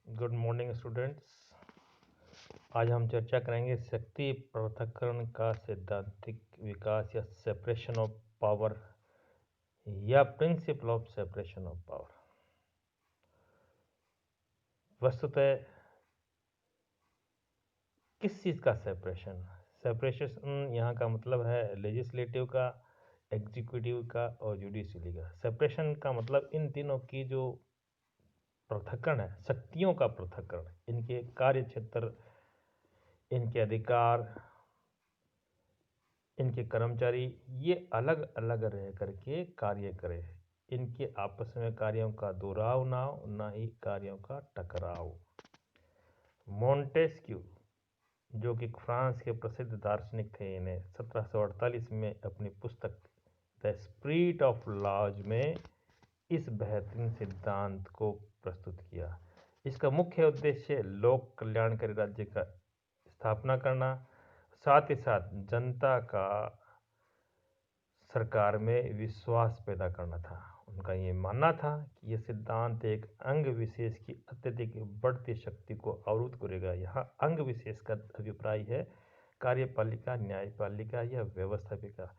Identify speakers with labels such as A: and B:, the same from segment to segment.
A: Good morning students. आज हम चर्चा करेंगे शक्ति पृथक्करण का सैद्धांतिक विकास या सेपरेशन ऑफ पावर या principle of separation of power. वस्तुतः किस चीज़ का सेपरेशन? सेपरेशन यहाँ का मतलब है लेजिस्लेटिव का, एग्जीक्यूटिव का और जुडिशरी का। सेपरेशन का मतलब इन तीनों की जो पृथक्करण है, शक्तियों का पृथक्करण, इनके कार्य क्षेत्र, इनके अधिकार, इनके कर्मचारी ये अलग अलग रह करके कार्य करें। इनके आपस में कार्यों का दोहराव ना हो, ना ही कार्यों का टकराव। मोंटेस्क्यू, जो कि फ्रांस के प्रसिद्ध दार्शनिक थे, इन्हें 1748 में अपनी पुस्तक द स्पिरिट ऑफ लॉज में इस बेहतरीन सिद्धांत को प्रस्तुत किया। इसका मुख्य उद्देश्य लोक कल्याणकारी राज्य का स्थापना करना, साथ ही साथ जनता का सरकार में विश्वास पैदा करना था। उनका ये मानना था कि यह सिद्धांत एक अंग विशेष की अत्यधिक बढ़ती शक्ति को अवरुद्ध करेगा। यहाँ अंग विशेष का अभिप्राय है कार्यपालिका, न्यायपालिका या व्यवस्थापिका।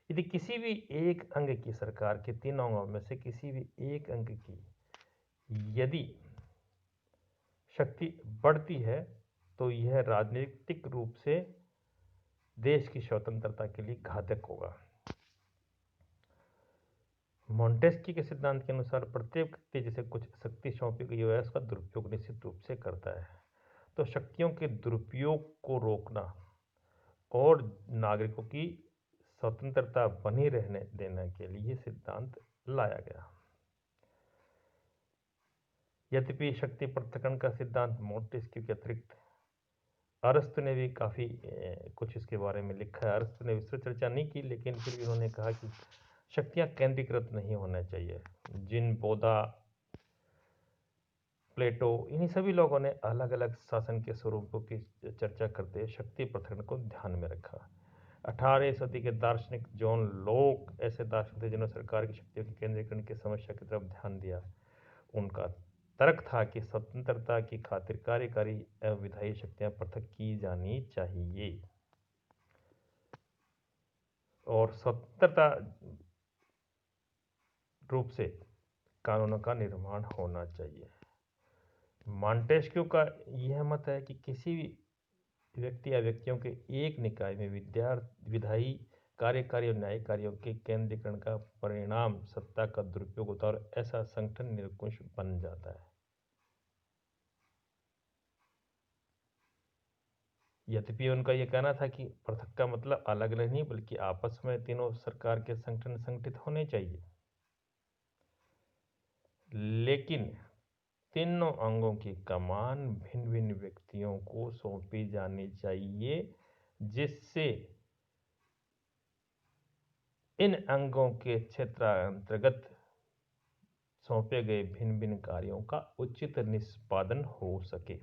A: यदि किसी भी एक अंग की, सरकार के तीन अंगों में से किसी भी एक अंग की यदि शक्ति बढ़ती है तो यह राजनीतिक रूप से देश की स्वतंत्रता के लिए घातक होगा। मोंटेस्क्यू के सिद्धांत के अनुसार प्रत्येक व्यक्ति जिसे कुछ शक्ति सौंपी गई है उसका दुरुपयोग निश्चित रूप से करता है। तो शक्तियों के दुरुपयोग को रोकना और नागरिकों की स्वतंत्रता बनी रहने देने के लिए सिद्धांत लाया गया। यद्यपि शक्ति पृथक्करण का सिद्धांत मोंटेस्क्यू के अतिरिक्त अरस्तु ने भी काफ़ी कुछ इसके बारे में लिखा है। अरस्तु ने विस्तृत चर्चा नहीं की, लेकिन फिर भी उन्होंने कहा कि शक्तियाँ केंद्रीकृत नहीं होना चाहिए। जिन बोधा, प्लेटो, इन्हीं सभी लोगों ने अलग अलग शासन के स्वरूपों की चर्चा करते शक्ति पृथक्करण को ध्यान में रखा। 18वीं सदी के दार्शनिक जॉन लॉक ऐसे दार्शनिक थे जिन्होंने सरकार की शक्तियों के केंद्रीकरण की समस्या की तरफ ध्यान दिया। उनका तर्क था कि स्वतंत्रता की खातिर कार्यकारी एवं विधायी शक्तियां पृथक की जानी चाहिए और स्वतंत्रता रूप से कानूनों का निर्माण होना चाहिए। मॉन्टेस्क्यू का यह मत है कि किसी भी व्यक्ति या व्यक्तियों के एक निकाय में विधायी, कार्यकारी और न्यायिक कार्यों के केंद्रीकरण का परिणाम सत्ता का दुरुपयोग होता है और ऐसा संगठन निरंकुश बन जाता है। यद्यपि उनका यह कहना था कि पृथक का मतलब अलग अलग नहीं, बल्कि आपस में तीनों सरकार के संगठन संगठित होने चाहिए, लेकिन तीनों अंगों की कमान भिन्न भिन्न व्यक्तियों को सौंपी जानी चाहिए, जिससे इन अंगों के क्षेत्रांतर्गत सौंपे गए भिन्न भिन्न कार्यों का उचित निष्पादन हो सके।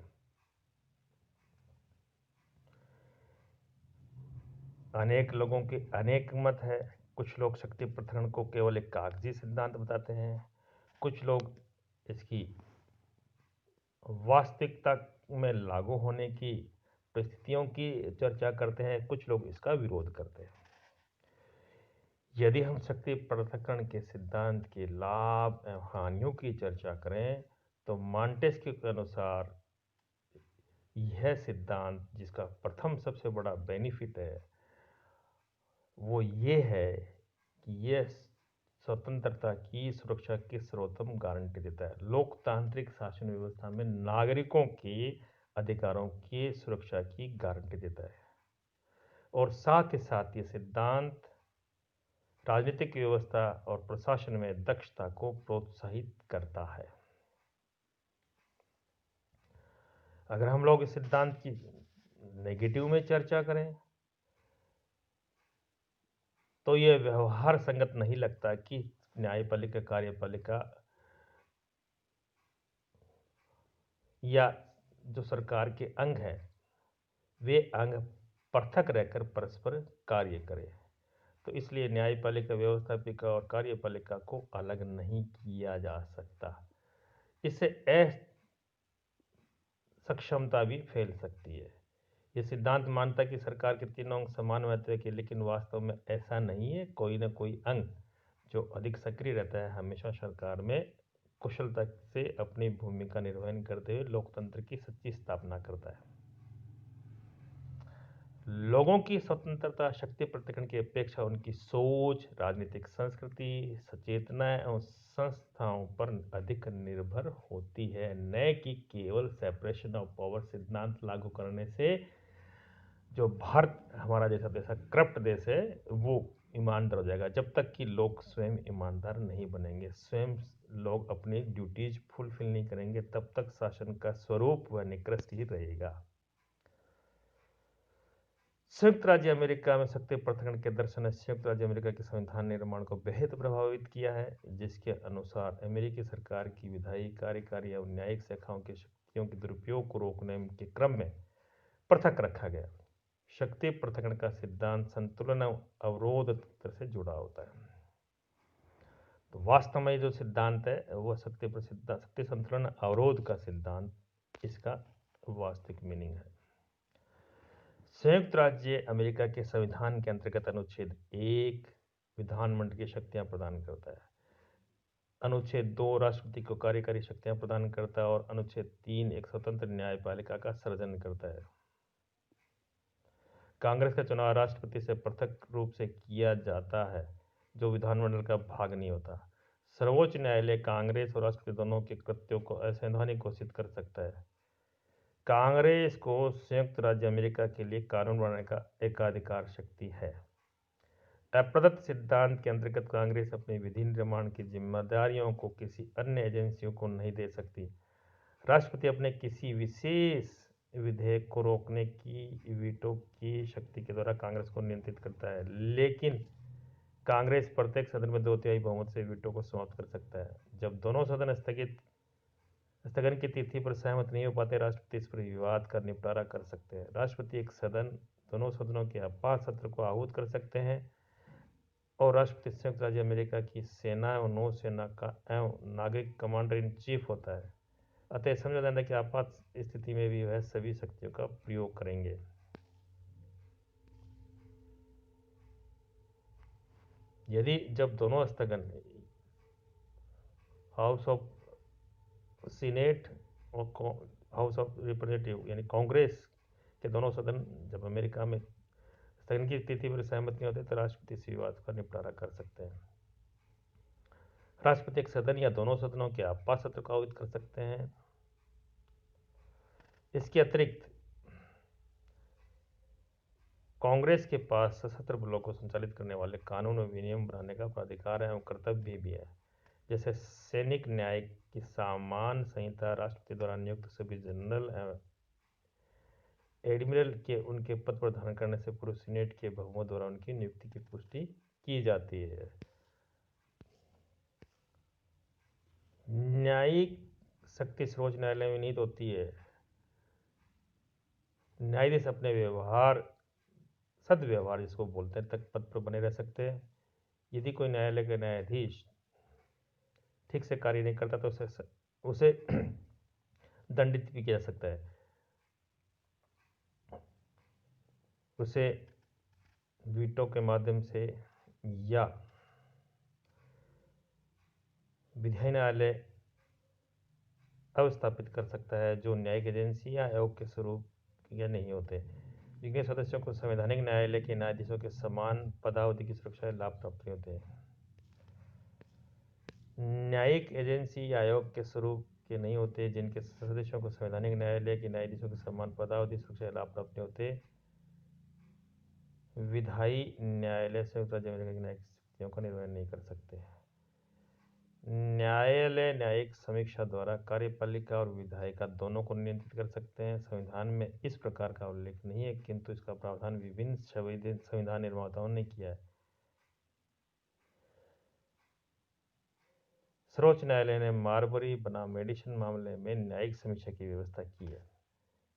A: अनेक लोगों के अनेक मत है। कुछ लोग शक्ति पृथक्करण को केवल एक कागजी सिद्धांत बताते हैं, कुछ लोग इसकी वास्तविकता में लागू होने की परिस्थितियों की चर्चा करते हैं, कुछ लोग इसका विरोध करते हैं। यदि हम शक्ति पृथक्करण के सिद्धांत के लाभ एवं हानियों की चर्चा करें तो मॉन्टेस्क्यू के अनुसार यह सिद्धांत जिसका प्रथम सबसे बड़ा बेनिफिट है वो ये है कि यह स्वतंत्रता की सुरक्षा की सर्वोत्तम गारंटी देता है। लोकतांत्रिक शासन व्यवस्था में नागरिकों के अधिकारों की सुरक्षा की गारंटी देता है और साथ ही साथ ये सिद्धांत राजनीतिक व्यवस्था और प्रशासन में दक्षता को प्रोत्साहित करता है। अगर हम लोग इस सिद्धांत की नेगेटिव में चर्चा करें तो यह व्यवहार संगत नहीं लगता कि न्यायपालिका, कार्यपालिका या जो सरकार के अंग हैं वे अंग पृथक रहकर परस्पर कार्य करें। तो इसलिए न्यायपालिका, व्यवस्थापिका और कार्यपालिका को अलग नहीं किया जा सकता। इससे सक्षमता भी फैल सकती है। ये सिद्धांत मानता है कि सरकार के तीनों अंग समान महत्व के, लेकिन वास्तव में ऐसा नहीं है। कोई न कोई अंग जो अधिक सक्रिय रहता है हमेशा सरकार में कुशलता से अपनी भूमिका निर्वहन करते हुए लोकतंत्र की सच्ची स्थापना करता है। लोगों की स्वतंत्रता शक्ति प्रतिकरण की अपेक्षा उनकी सोच, राजनीतिक संस्कृति, सचेतना और संस्थाओं पर अधिक निर्भर होती है, न कि केवल सेपरेशन ऑफ पावर सिद्धांत लागू करने से। जो भारत हमारा जैसा देश करप्ट देश है वो ईमानदार हो जाएगा जब तक कि लोग स्वयं ईमानदार नहीं बनेंगे, स्वयं लोग अपनी ड्यूटीज फुलफिल नहीं करेंगे, तब तक शासन का स्वरूप व निकृष्ट ही रहेगा। संयुक्त राज्य अमेरिका में शक्ति पृथक्करण के दर्शन ने संयुक्त राज्य अमेरिका के संविधान निर्माण को बेहद प्रभावित किया है, जिसके अनुसार अमेरिकी सरकार की विधायी, कार्यकारी और न्यायिक शाखाओं की शक्तियों के दुरुपयोग को रोकने के क्रम में पृथक रखा गया। शक्ति पृथक्करण का सिद्धांत संतुलन और अवरोध तंत्र से जुड़ा होता है। तो वास्तव में जो सिद्धांत है वह शक्ति संतुलन अवरोध का सिद्धांत, इसका वास्तविक मीनिंग है। संयुक्त राज्य अमेरिका के संविधान के अंतर्गत अनुच्छेद 1 विधानमंडल की शक्तियां प्रदान करता है, अनुच्छेद 2 राष्ट्रपति को कार्यकारी शक्तियां प्रदान करता है और अनुच्छेद 3 एक स्वतंत्र न्यायपालिका का सृजन करता है। कांग्रेस का चुनाव राष्ट्रपति से पृथक रूप से किया जाता है, जो विधानमंडल का भाग नहीं होता। सर्वोच्च न्यायालय कांग्रेस और राष्ट्रपति दोनों के कृत्यों को असंवैधानिक घोषित कर सकता है। कांग्रेस को संयुक्त राज्य अमेरिका के लिए कानून बनाने का एकाधिकार शक्ति है। अप्रदत्त सिद्धांत के अंतर्गत कांग्रेस अपनी विधि निर्माण की जिम्मेदारियों को किसी अन्य एजेंसियों को नहीं दे सकती। राष्ट्रपति अपने किसी विशेष विधेयक को रोकने की वीटो की शक्ति के द्वारा कांग्रेस को नियंत्रित करता है, लेकिन कांग्रेस प्रत्येक सदन में 2/3 बहुमत से वीटो को समाप्त कर सकता है। जब दोनों सदन स्थगन की तिथि पर सहमत नहीं हो पाते, राष्ट्रपति इस पर विवाद का निपटारा कर सकते हैं। राष्ट्रपति एक सदन दोनों सदनों के आपात सत्र को आहूत कर सकते हैं और राष्ट्रपति संयुक्त राज्य अमेरिका की सेना एवं नौसेना का एवं नागरिक कमांडर इन चीफ होता है। अतः समझा जाता है कि आपात स्थिति में भी वह सभी शक्तियों का प्रयोग करेंगे। यदि जब दोनों स्थगन हाउस ऑफ सीनेट और हाउस ऑफ रिप्रेजेंटेटिव यानी कांग्रेस के दोनों सदन जब अमेरिका में स्थगन की स्थिति पर सहमत नहीं होते तो राष्ट्रपति इस विवाद का निपटारा कर सकते हैं। राष्ट्रपति एक सदन या दोनों सदनों के आपात सत्र को आहूत कर सकते हैं। इसके अतिरिक्त कांग्रेस के पास सशस्त्र बलों को संचालित करने वाले कानून और विनियम बनाने का अधिकार है और कर्तव्य भी है, जैसे सैनिक न्याय की सामान्य संहिता, राष्ट्रपति द्वारा नियुक्त सभी जनरल एवं एडमिरल के उनके पद पर धारण करने से पूर्व सीनेट के बहुमत द्वारा उनकी नियुक्ति की पुष्टि की जाती है। न्यायिक शक्ति सर्वोच्च न्यायालय में निहित होती है। न्यायाधीश अपने सदव्यवहार जिसको बोलते हैं तक पद पर बने रह सकते हैं। यदि कोई न्यायालय का न्यायाधीश ठीक से कार्य नहीं करता तो उसे दंडित भी किया जा सकता है। उसे वीटो के माध्यम से या विधायी न्यायालय अवस्थापित कर सकता है, जो न्यायिक एजेंसी या आयोग के स्वरूप के नहीं होते, जिनके सदस्यों को संवैधानिक न्यायालय के न्यायाधीशों के समान पदावधि की सुरक्षा या लाभ प्राप्त नहीं होते। न्यायिक एजेंसी या आयोग के स्वरूप के नहीं होते, जिनके सदस्यों को संवैधानिक न्यायालय के न्यायाधीशों के समान पदावधि सुरक्षा या लाभ प्राप्त नहीं होते। विधायी न्यायालय संयुक्त राज्य अमेरिका की न्यायिक शक्तियों का निर्वहन नहीं कर सकते। न्यायालय न्यायिक समीक्षा द्वारा कार्यपालिका और विधायिका दोनों को नियंत्रित कर सकते हैं। संविधान में इस प्रकार का उल्लेख नहीं है, किंतु इसका प्रावधान विभिन्न संविधान निर्माताओं ने किया है। सर्वोच्च न्यायालय ने मार्बरी बनाम मेडिसन मामले में न्यायिक समीक्षा की व्यवस्था की है।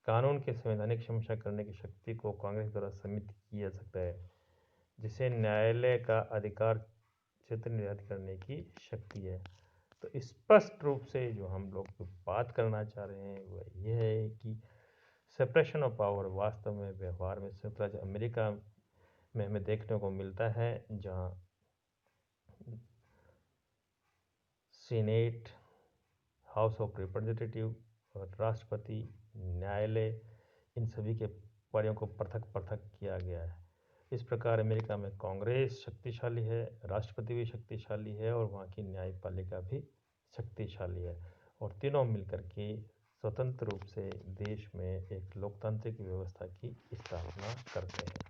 A: कानून की संवैधानिक समीक्षा करने की शक्ति को कांग्रेस द्वारा सीमित किया जा सकता है, जिसे न्यायालय का अधिकार क्षेत्र निर्धारित करने की शक्ति है। तो स्पष्ट रूप से जो हम लोग बात करना चाह रहे हैं वह यह है कि सेपरेशन ऑफ पावर वास्तव में व्यवहार में संयुक्त अमेरिका में हमें देखने को मिलता है, जहाँ सीनेट, हाउस ऑफ रिप्रेजेंटेटिव और राष्ट्रपति, न्यायालय, इन सभी के कार्यों को पृथक पृथक किया गया है। इस प्रकार अमेरिका में कांग्रेस शक्तिशाली है, राष्ट्रपति भी शक्तिशाली है और वहाँ की न्यायपालिका भी शक्तिशाली है, और तीनों मिलकर के स्वतंत्र रूप से देश में एक लोकतांत्रिक व्यवस्था की स्थापना करते हैं।